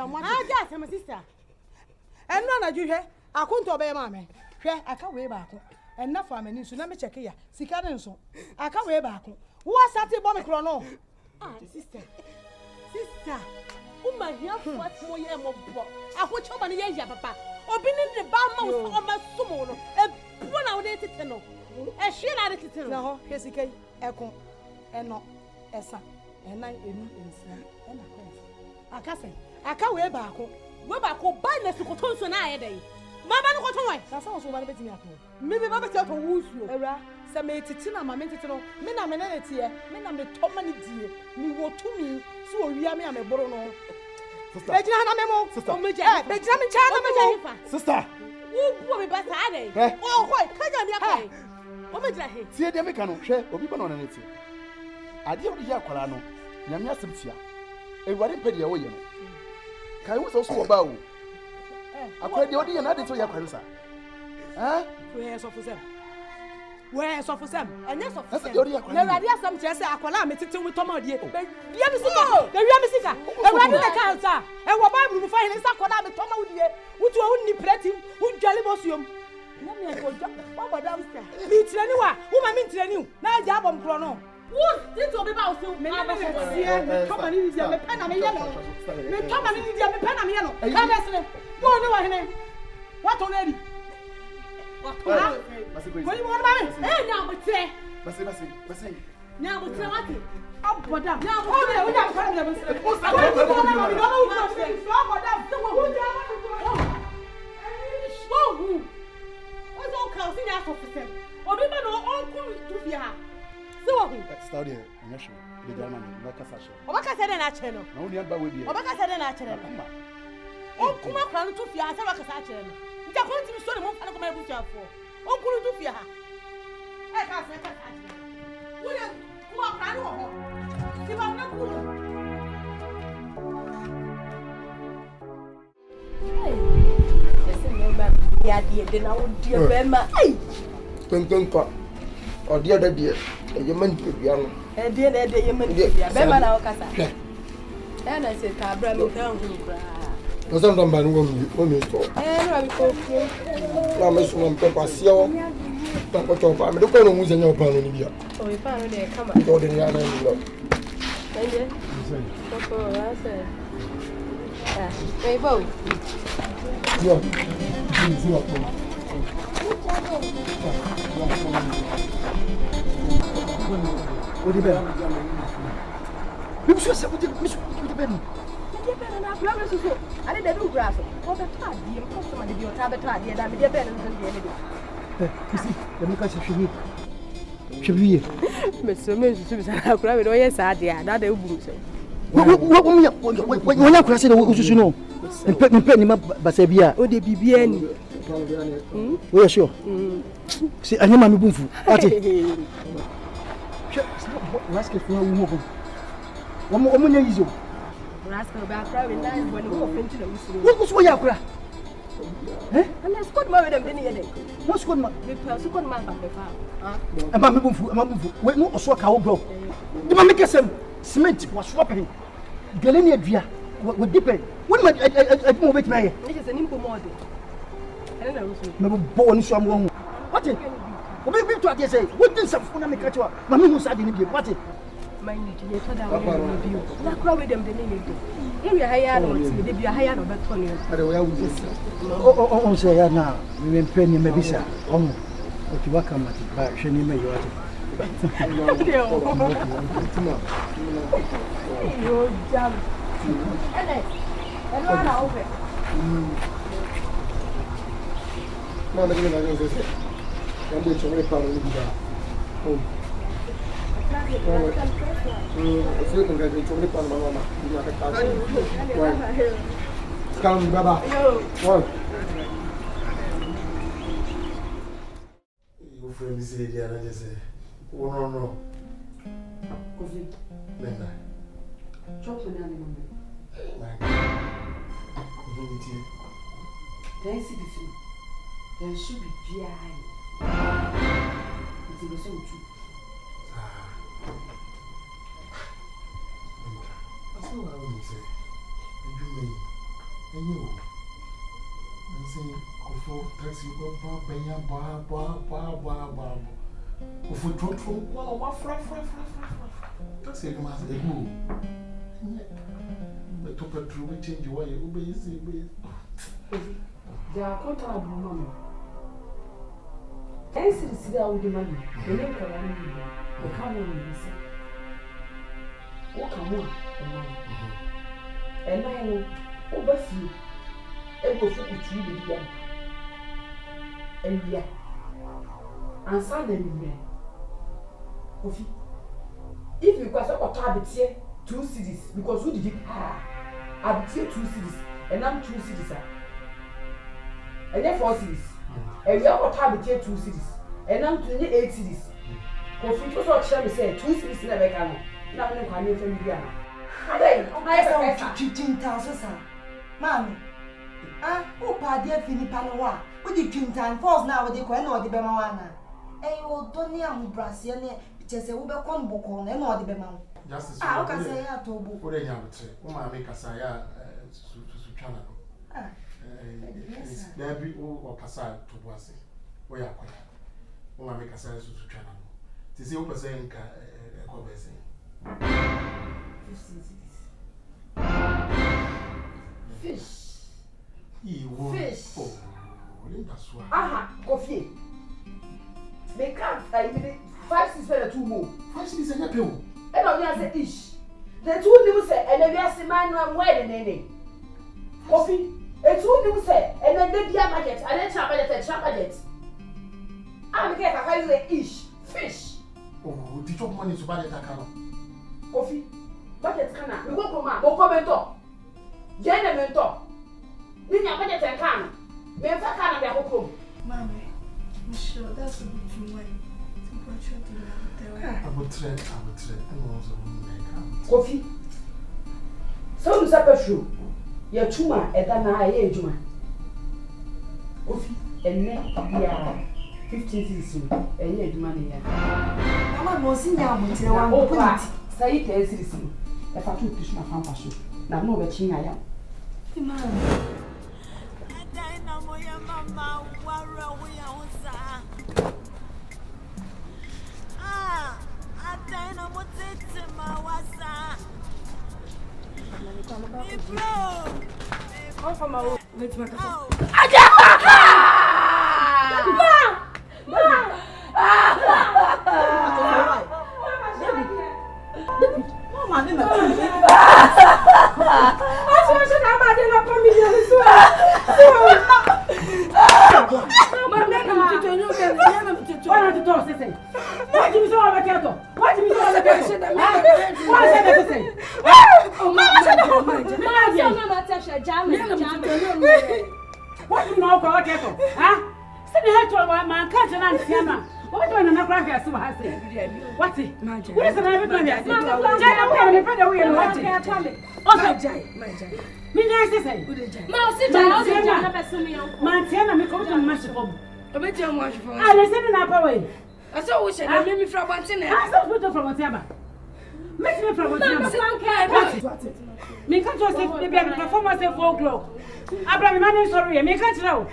madam, yes, my sister. And none of you here. I couldn't obey mammy. Here, I can't way back. And not for me, so let me check here. Sican so. I can't way back. What's that bomb chrono? Ah, sister. Sister. Oh, my dear, what's more yam of book? I put your money, papa. Or been in the bar mouth of my sumo. And 1 hour later, no. And she had it to know. Here's a cake, echo, and not a son. And I am in I can't way back. Where back, buy this to Coton I day. Mamma, what away? That's also one of it. Maybe Mamma tell who's you. Era, some made it in my mental. Men are menality, men are the top money dear. Me what to me, so we are me, I'm a borono. Sister, who will be better? Oh, why? Can you what did I hate? See, they make no share or people on anything. I deal with Yakolano, Yamia Simpsia, a wedding petty away. Can you also about? I quite the audience added to Yakansa. Eh? Where's of them? Where's of them? And yes, of them. There are some just a calamity with Tomo. The Yamisika, a random cancer, and what Bible will find in Sakona with Tomo, which you only pretty, who jallibosium. What downstairs? Meet anyone, whom I mean to you. Now, Jabon Chrono. What? This will be about you. Come on, in the pen and yellow. Come on, in the pen and yellow. Come on, go on, what already? What do you want? Hey, now, but say, now, but say what? Oh, but now, we have problems. What's all counting out of them? Or we know all cool to be her. So, study a nation, the German, like a fashion. What I said in our channel. No, nearby with you. What I said in our channel. Oh, come on, to fear, I said, like a channel. We are going to be so the most of my book for. Oh, cool to fear her. I can't say that. William, come on, I know. Give up, not good. Yeah, dear, then I would dear Bema. Tonka, or the other dear, you meant to be young. And dear, you meant to be a Bema now, Cassa. And I said, Cabra, no, no, sometimes I won't stop. And I will go. Miss One Papa, see you. Don't put your family. Look on who's in your family here. Oh, you found it, come on. Go to the other end. Thank you. I said, they both. Yeah. What do you mean? You should say, what do you mean? I didn't do grass. What a time, dear customer, did you have a time? Dear, I'm dear Ben and the end. You see, the Lucas should be here. Mr. Mrs. I cried with all yes, I did. Not a woman. When you're crossing the woods, you know, and penny Basabia, or the BBN. We are sure. See, I am a boofu. Rascal for a woman. One more is you. Rascal about private lines when you open to the what was your cry? Eh? And I scored more than any day. What's good, man? Because you couldn't mind the farm. A mamma boofu, wait, no, so cow broke. The mamma gets some cement was swapping. Galenia Dria would depend. When I move it, Mary. It is an impo model. I don't know. Never born someone. What is it? What say? What did some phone make you? Mammy was adding you. What is my need to get that review. Not crowd with them the name. Maybe I had on maybe a higher of that 20 years. Oh, say now. We went penny maybe, sir. Oh, but you welcome at it. But she may you at it. You're jam. And run over. Mama, you know, I'm going to make a home. Come, Baba. You friend is here, and I just say, oh no. Coffee. Linda. Chocolate animal. Community. Then see this. There should be GI. It's the same too. I say what I want to say. You may. And you. And say, go for taxi, go ba. If we drop from one, taxi, you must move. The top of true, we change your way, obey, They are contract money. Any city down with the money, the name can only the come on, what come on, and I know over few, able to retrieve the young. And yeah, and suddenly, if you got a tablet here, 2 cities, because who did it? I'll be 2 cities, and I'm 2 cities. And then 4 cities. And we have a tablet here 2 cities, and I'm 28 cities. Because we also tell me, say, 2 cities never come. Now, I'm going to family. I saw 15,000, sir. Mammy, who party a Filipanoa? With the Quintan Falls now with the Quen or the Bemawana. And you will don't near Brazilian, just a Uber Conbocon and or the Bemau. Just as I can say, I told you. What I have to say, I make a say, to channel. There be all Casa to Boise. We are quite. Oh, I make a say to channel. Tis the open saying, Fish. Fish. Oh, that's why. Aha, coffee. They can't. I mean, 5 6 better 2 more. 5 6 and a pill. And I say ish. The 2 new say, and then we are saying, man, I'm wedding any coffee. A 2 new say, and then the dear budget, and then chap budget. I'm getting a high ish. Fish. Oh, did you money to buy the account? Coffee. Budget canna. We go from a comment. General. Nina budget and can. Me fa can be akoko. Mommy, I'm sure that's a bit too much. I would try. And also make Coffee. So you say true. Your chuma e da na aye ejuma. Coffee enne ya 15 cents eye ejuma ne ya. Mama mo si nya mo tire wa mo put. Say 10 cents. E fa tu push na fan paso. Na no be chinya ya. Mama. Mama, we are I don't know what it's my wasa. Come from my let's make a What do you know about kettle? Huh? Send the head to my country and Siama. What do you know about your super house? What's it? What is the name of it? Montana, me come to Mashable. I bet you much for I listen up away. I saw which I made me from Montana. I saw photo from whatever. Make me from whatever. Me can't just say the baby performance at 4 o'clock. Abraham, I'm sorry, I make it now.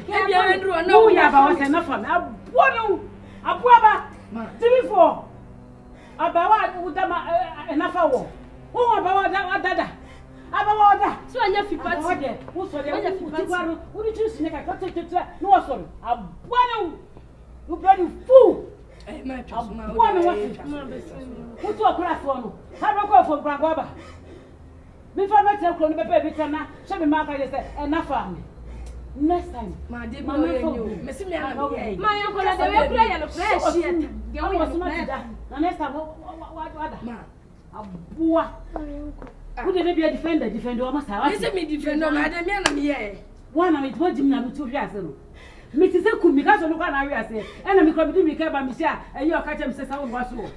No, yeah, but what's enough for me? A brother, before. About what enough hour. Oh, about that. About that. So I never forgot it. Who's for the what did you snake? I got to no, sorry. A one, you bloody fool. What's your class one? Have a call from Grandpa. Before I tell Clone Baby Tana, show me Mark, I said, enough for me. Next time, my dear, my uncle, the way play and a fresh yet. The was not that. The next time, what? A boy. Who did be a defender almost have? I said, me defender, Madame Yanam. One of it was Jim to Yassel. Mrs. Kumikas on the one I say, and I'm going to be careful, Monsieur, and your catch him says, I was so.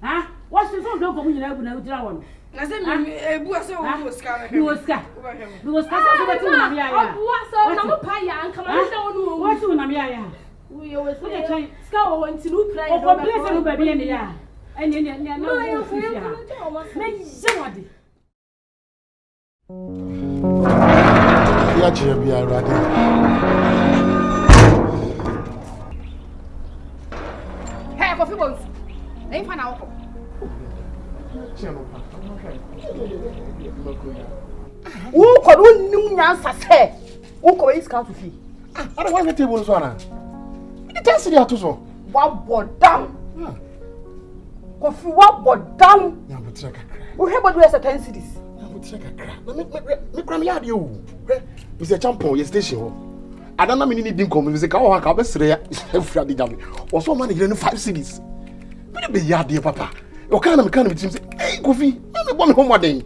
Huh? What's the phone? Don't come in and drown. I said, a boy was scared. You was scared. You was scared. What's so pie and come on? What's on Namia? We always put a train, scour went to look like a blessing baby in the air. And then, no, Ya che bi arade. Hey, coffee bones. Ain't fan out. Who could win answer say? Who could is count to fee? I don't want the table so na. The test dia to so. What board down? Coffee what board down? Ya butra kakra. We have do as a 10 cities. Ya butra kakra. Me kram ya de o. Mr. Champion ye station ho. Adana me ni din kom me ka ho ka be sere ya. Efura de jame. O so man no 5 cities. Me be ya de papa. O kana me kana me tim say, "Hey, Kofi, me bo me homo den."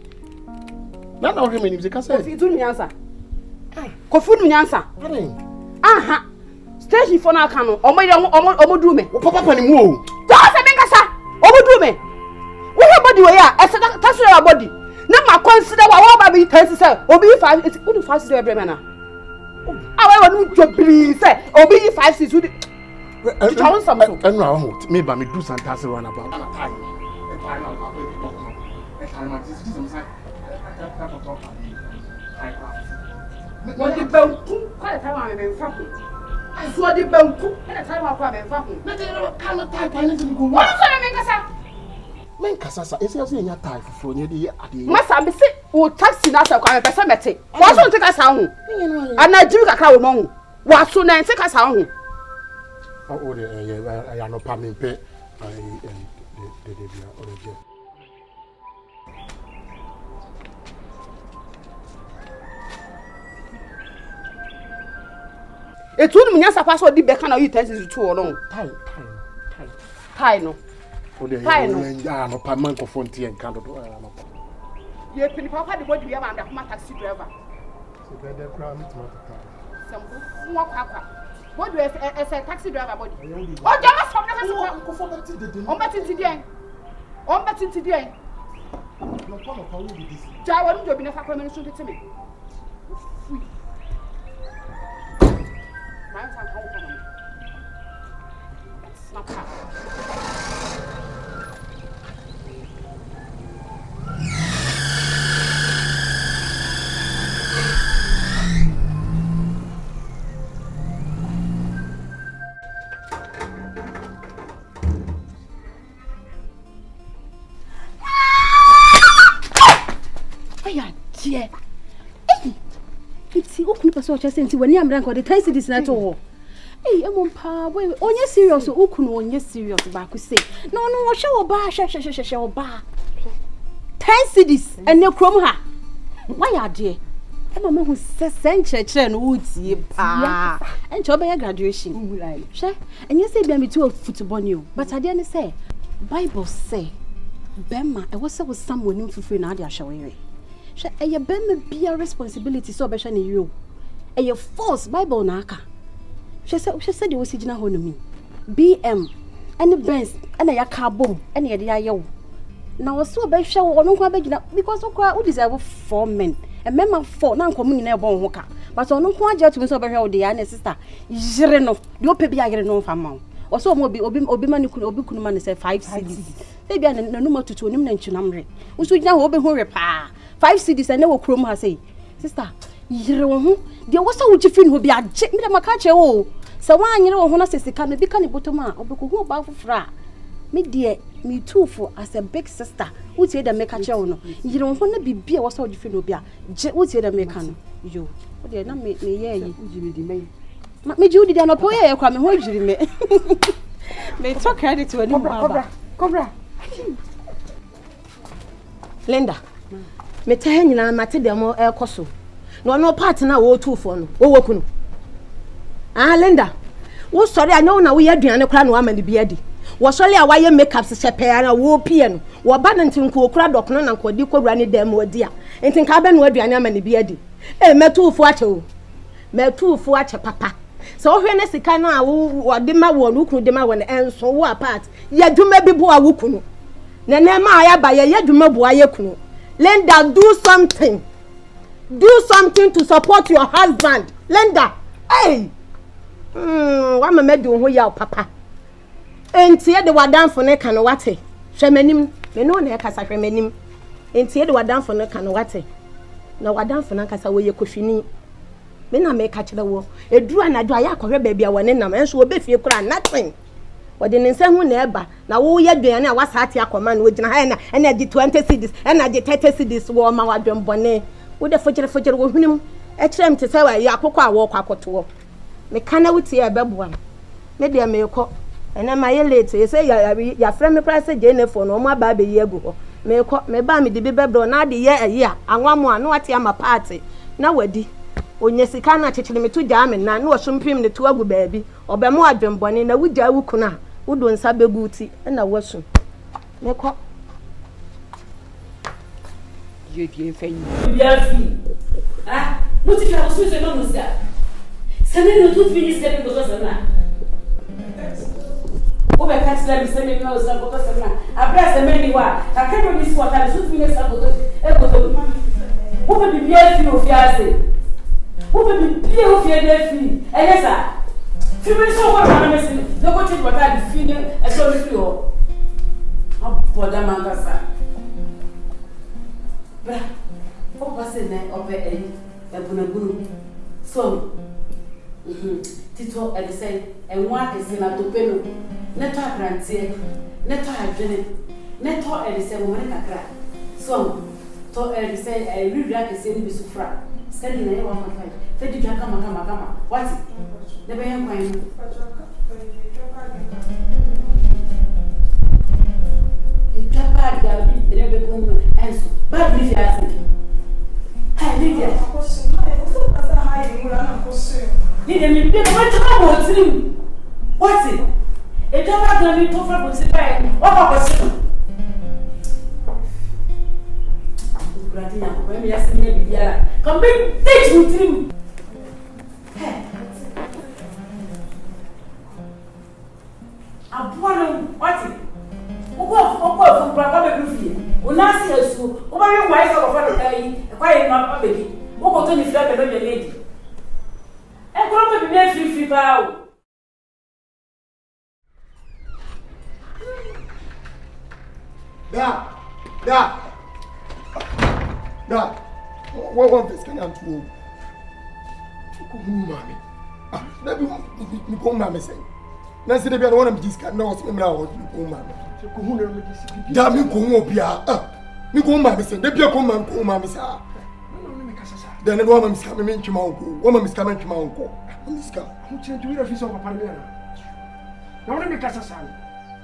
Na na o hwe me ni say ka say. Coffee do nyansa. Coffee do nyansa. Aha. Station for na kan no. Omo do me. O papa ni mu o. Do say me kasa. Omo do me. Wo he body we ya, e say taso your body. Na ma consider wa ba be 10 say. Obi 5 it's only 5 say every man na. Ah we wonu jobri say obi 5 6 would. Chawon samso. Enu a ho me ba me do santase run about. What the banku? Quite a time I been fucking. I saw the banku and a time I've been fucking. Cannot type anything go. What sort of make Men kasasa ese ase nya tie fufuro nye de ade. Masa be say o taxi na sa kwa pese mete. Wa so ntika sa ho. Ana jiri kakra wo mo ho. Wa so na ntika sa ho. O de ya no pa me pe de bia o de. Etu nu nya sa pa so di be kan na you tense to o no. Tai no. O de ya no pa man ko fonti en kan do no. Ye pini papa de body ya ma da kuma taxi driver. So be de kra me tuma ta. Sambu nwa kwa. Body as a taxi driver body. O jama so na ka Ko fo beti de de. On beti di en. On beti di en. No pa no pa wo bi dis. Ja wa njo bi na fa kwa me so tete me. My son come from me. That's not how. It's okay person just say when you am rank or the 10 cities na to. Hey, emompa we onye serious okunu onye serious ba ku say. No wo hwe oba hwe oba. 10 cities ene krom ha. Why ade? Ema me hu sesen chekere no wutie pa. Enche oba graduation. Hwe, enye say bia me to football ni o. But ade ne say Bible say Bema e was say someone in fufu na ade ahwe. She eye bema bia responsibility so be hwe ne you. Eye force Bible na aka. She said you was sigina ho no mi. BM any Benz and ya car bomb and ye dia yew. Na wo so be hwe wo no kwa be gina because okwa wo deserve 4 men. A member 4 na nkomu nyina e bon ho ka. But ono kwa agya tumi so be hwe wo de ya na sister. Yire no. De o pe bia yire no fa ma. Wo so mo obi ma ne kunu obi kunu ma ne say 5 cedis. Say bia na no matutu onim na ntwinamre. Wo so gina ho be ho we pa. 5 cedis and wo krom ha say. Sister, yire wo ho. De wo so wo gifin ho bia agye. Me de maka che wo. So wa anyere wo ho na sesika no bi ka ne botoma obekohu ba fofra. Me de me too for as a big sister. Wo tie de meka che wo no. Yire wo ho na bibia wo so wo gifin ho bia. Je wo tie de meka no. Yo. Wo de na me ye yi. Ujiri di me. Me judi de no po ye kwa me ho ujiri me. Me talk credit to any baba. Cobra. Linda. Me tell nyina mate dem e koso. No no part na wo too for no. Wo woku no. Ah Linda. Wo sorry anyo na wo ye aduane kra no amani bi adi. Wo sorry a waye makeup se sepe na wo pie no. Wo ba na ntin ko kra dok no na ko di kodura ne dem wodi a. Ntin ka ba no aduane amani bi adi. Metu fu ache o. Metu fu ache papa. So hwe ne sika na wo de ma wo no kunu de ma wo ne enso wo apart. Ya dwuma bi bo a wo kunu. Nene ma ya ba ya dwuma bo aye kunu. Linda, do something. Do something to support your husband. Linda, hey. Wa mama do ho ya papa. Enti e de wadan fo ne kan wate. Hwemanim, me no na e kasa hwemanim. Enti e de wadan fo ne kan wate. na wadanfo na kasa wo ye kohwini me na me ka kire wo eduru anadwo aya akɔhwɛ baabi a wone nam enso wo be fie kura nothing wode ne nsa hu na eba na wo ye aduane a wasaate akɔma na wogina ha na ena di 20 cedis ena di 30 cedis wo ma wadwem bɔne wo de fogere wo hwenim e kire mte sɛ wa ya akokɔ a wo kwakoto me kana wuti e bɛboa me de me kɔ ena ma ye late ye sɛ ya frɛ me price jenefo no mo aba be ye agu hɔ me kɔ me ba me de bi bɛbrɛ na de ye ayi a anwamo a no wate ama party na wadi onye sika na chechele me to gya me na wo sompim ne to agu baabi obɛmo adwembɔne na wugya wukuna wodo nsa beguti na wasu me kɔ ye die fɛn bia fi ah muti ka so se no musa sene no tu fini sene ko so na o be ka tsela mi sene no so ko so na abra se me ni wa ka ke no mi so ta so fini sa ko e ko to o be bia fi o fi ase o be bia o fi de fi e yesa fi me so ko na me se do ko ti wata di fini e so mi fi o boda mangasa bra o passe ne obe e bunagunu so tito e say e nwa e se na topeno ne to abrantie ne to adwene ne to e se mo ne kakra so to e say e riria ke se ni bisufra skandi na ye wa makai fe di jaka kama what de be yan kwan e jaka ga bi de be ko enso ba bi fi ase ha Lydia Lydia mi bi ko ta mo tiri what e jaka ga mi to fra bo ti pa e o ko se Bratinha, como é assim minha bibiara? Como é que tem um trim? A boa não, what? O povo para cá bebe fio. O nasce é isso. O vai mais só para fazer aí. Vai não para beber. O botou de fila bebe lady. É como beber fio pau. Da, what this can I do? Mami. Ah, maybe me go mami say. Na se de bia no na me discard na o se me mra o go mami. Ko hu na me discard. Da me ko hu obia. Ah, me go mami say. De bia ko mami sa. No me kasa sa. Da ne do mami ska me ntwima onko. Wo mami ska me ntwima onko. Mami ska. Mu chere tu ira fi so papa me na. Na me kasa sa.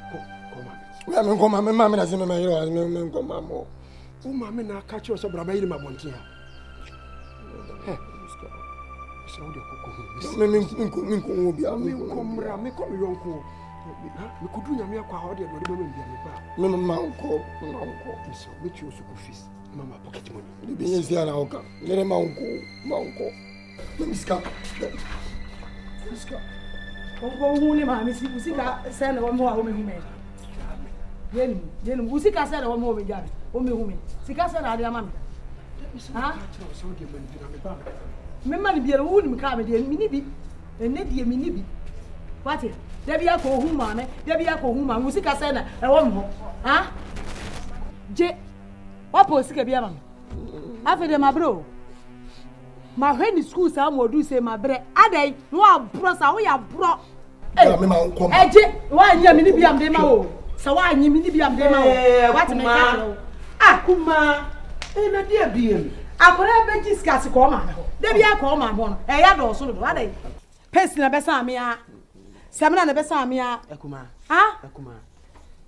Ko mami. Ya me ko mami na se me yiro me ko mami. O mama na catch us about my bontia. Eh, so de kuku. Me ko obi am me ko yonko. Me kudu nya me akwa ho de no de me bia me ba. Me mama unko. So me chi osu ku fees. Mama pocket money. Be yen sia na oka. Me ma unko. Me ska. Ko hu ni ma mi sika se na wo mo a wo me hu me. Yen usika se na wo mo be jare. O me hu me. Sika se na ade ama me. Ha? So de me me ba. Me ma ni biere wo ni me ka me de mi ni bi. Enne de mi ni bi. What? De bia ko hu ma me, de bia ko hu ma. Usika se na e wo me ho. Ha? Je. Wa po sika bia ma me. Afi de ma bro. Ma hwe ni school sa mo do say ma bre. Adai, no abro sa wo ya bro. Me ma unko. Eje, wa nya mi ni bia me de ma o. Sa wa anyi mi ni bia me de ma o. What me ka akuma na dia biem akora be discuss ko ma ho de bia ko ma ho no e ya do so do adai person na be sa me a semna na be sa me a akuma ha akuma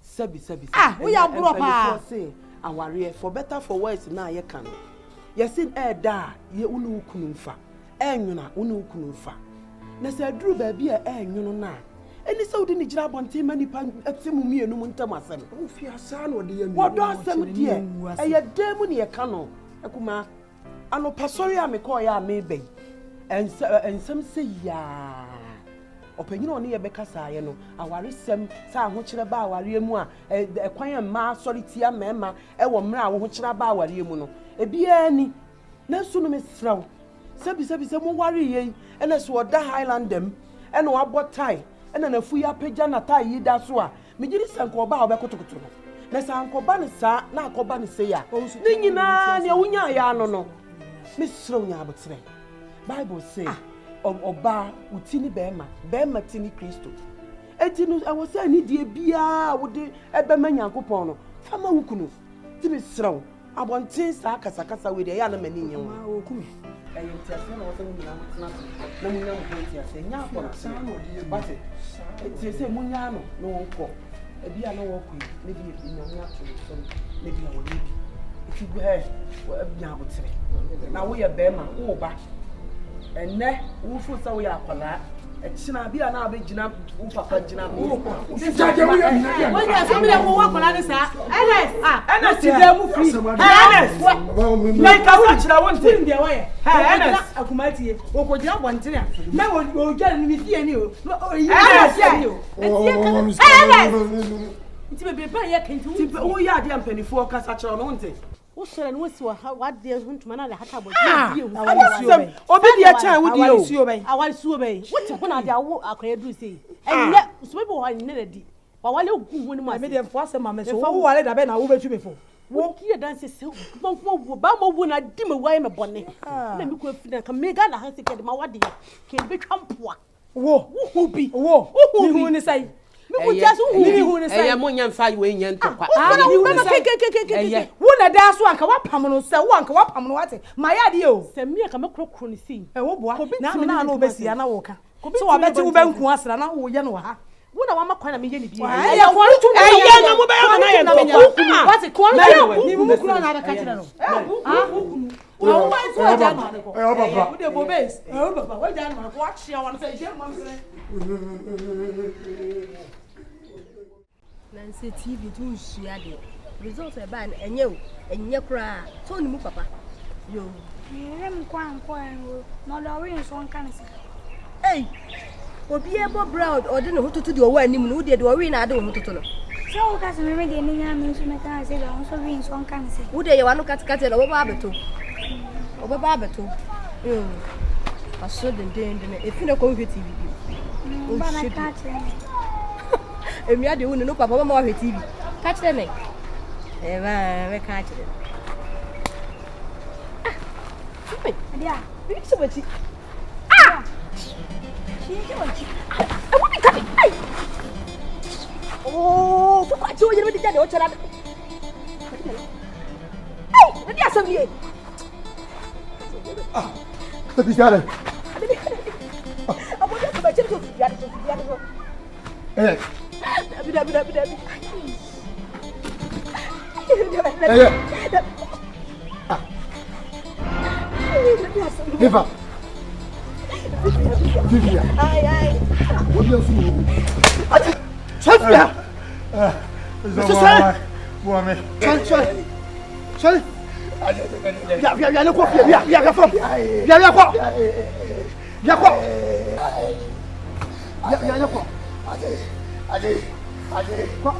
sabi ah we ya bro pa say aware for better for worse na ye kan yesin e da ye unu kunu mfa enwuna unu kunu mfa na se duru ba bia enwunu na eni se odi ni gira bonte ma nipa atimu mienu mu ntam asem o fi asa na odi ya mi wodo asem die eye demu ne ye ka no akuma ano pasori a me ko ya me ben ensem se ya opanyina oni ye beka saaye no aware sem sa ho kire ba aware mu a ekwan ma sori tia mema e wo mra wo ho kire ba aware mu no ebia ni na su no mesraw sabi se mo ware ye ena so oda highlandem ena wabotai ena na fu ya pagya na tai yi da so a megiri sankoba a obekotokoto no na sankoba ne sa na akoba ne se ya ni nyina ne wunya ya no Miss Ronya Abotre. Bible say, Oba, Utini Bema, Bema Tini Christo. Etinu, I was saying, Nidia Bia, would the Ebemania Copono, Fama Ukunu, Timmy Srow. I want things like Casacasa with the Yalamani. I am telling you, but it is a Munyano, no call. A beer no walk, maybe in a natural, maybe I will leave. If you have what I would say. Now we are Bema, oh, back. And ne ufu sa we akwala echina bi na abegina upapa gina mo jaje we ya family mo akwala ni sa ns ti dey mu free ns me ka fa chira wonte ndi we ns akumati okogina bontina me o gya ni fie ni o ns ti be ba ye kenti ti o ya de ampanifo kasa chira no wonte Ushere no si wa de huntuma na le hata bo obi de cha wudi o awali suo be wote ho na de awo akra du sei enye so be bo ne na di wa wale ogu ho ni ma me de fo asema me so wo wale da be na wo betu me fo wo kiye dance se ba mo bu na di me wa me bone na mi ko afina ka me ga na hanse ke de ma wade ke be twampoa wo hu bi wo ni hu ni sai ni hu ni sai mo nya mfa we nya ntokwa ni hu ni sai wo na da so anka wapam no se wo anka wapam no wate ma ya de o se mi ka me krokro ni si wo boa na na obesi ya na wo ka so wa beti wo benku asra na wo ye no ha wo na wa makwa na me ye ni bi ya ko ntu na mo ba ya na ye ntokwa wate ko na ni mu kura na ka kira no wo wa so ja no ko papa wo de bo base papa wo ja no ko wa chia wan say je mo mse Nancy TV to Shiade. Results are bad, and you, cry. Tony mu papa. Yo. I'm quite not always one can say. Hey, or be able brown or didn't know who to do away and who did or win. I don't want to know. So, that's already any means to make I say, also being one can say. Would they want to cut it over Barbato? Over Barbato. I shouldn't do if you know TV. But I can't. And we are doing no papa more TV. Catch them. We catch them. Yeah. It's so much. She's I want to come. Oh, for what you did that? What's that? Hey, let me ask you. Let me get it. I want to buy chicken. Hey. Viva. Viva. Aye. What do you do? Sophia. Sorry. Viens le coiffer. Viens femme. Viens quoi? Viens quoi? Viens quoi? Allez. Quoi?